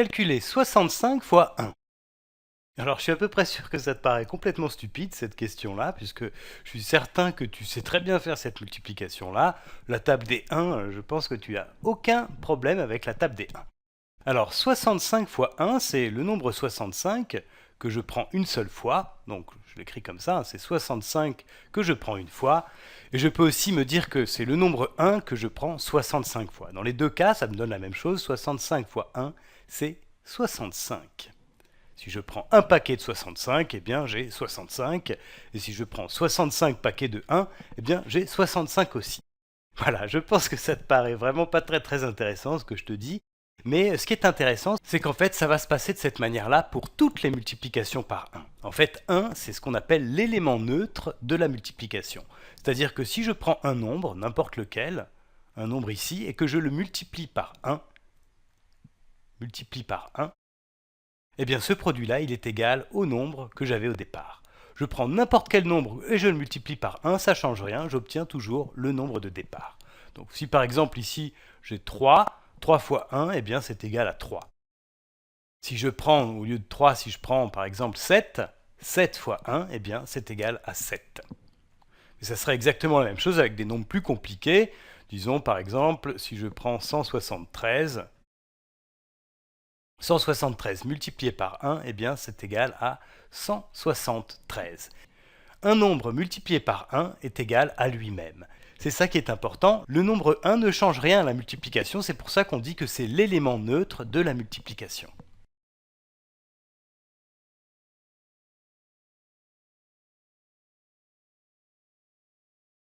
calculer 65 fois 1. Alors, je suis à peu près sûr que ça te paraît complètement stupide, cette question-là, puisque je suis certain que tu sais très bien faire cette multiplication-là. La table des 1, je pense que tu n'as aucun problème avec la table des 1. Alors, 65 fois 1, c'est le nombre 65 que je prends une seule fois. Donc, je l'écris comme ça, c'est 65 que je prends une fois. Et je peux aussi me dire que c'est le nombre 1 que je prends 65 fois. Dans les deux cas, ça me donne la même chose. 65 fois 1, c'est 65. Si je prends un paquet de 65, eh bien j'ai 65. Et si je prends 65 paquets de 1, eh bien j'ai 65 aussi. Voilà, je pense que ça te paraît vraiment pas très intéressant ce que je te dis. Mais ce qui est intéressant, c'est qu'en fait, ça va se passer de cette manière-là pour toutes les multiplications par 1. En fait, 1, c'est ce qu'on appelle l'élément neutre de la multiplication. C'est-à-dire que si je prends un nombre, n'importe lequel, un nombre ici, et que je le multiplie par 1, eh bien ce produit-là, il est égal au nombre que j'avais au départ. Je prends n'importe quel nombre et je le multiplie par 1, ça ne change rien, j'obtiens toujours le nombre de départ. Donc si par exemple ici j'ai 3, 3 fois 1, eh bien c'est égal à 3. Si je prends, au lieu de 3, si je prends par exemple 7, 7 fois 1, eh bien c'est égal à 7. Mais ça serait exactement la même chose avec des nombres plus compliqués. Disons par exemple, si je prends 173, 173 multiplié par 1, eh bien c'est égal à 173. Un nombre multiplié par 1 est égal à lui-même. C'est ça qui est important. Le nombre 1 ne change rien à la multiplication, c'est pour ça qu'on dit que c'est l'élément neutre de la multiplication.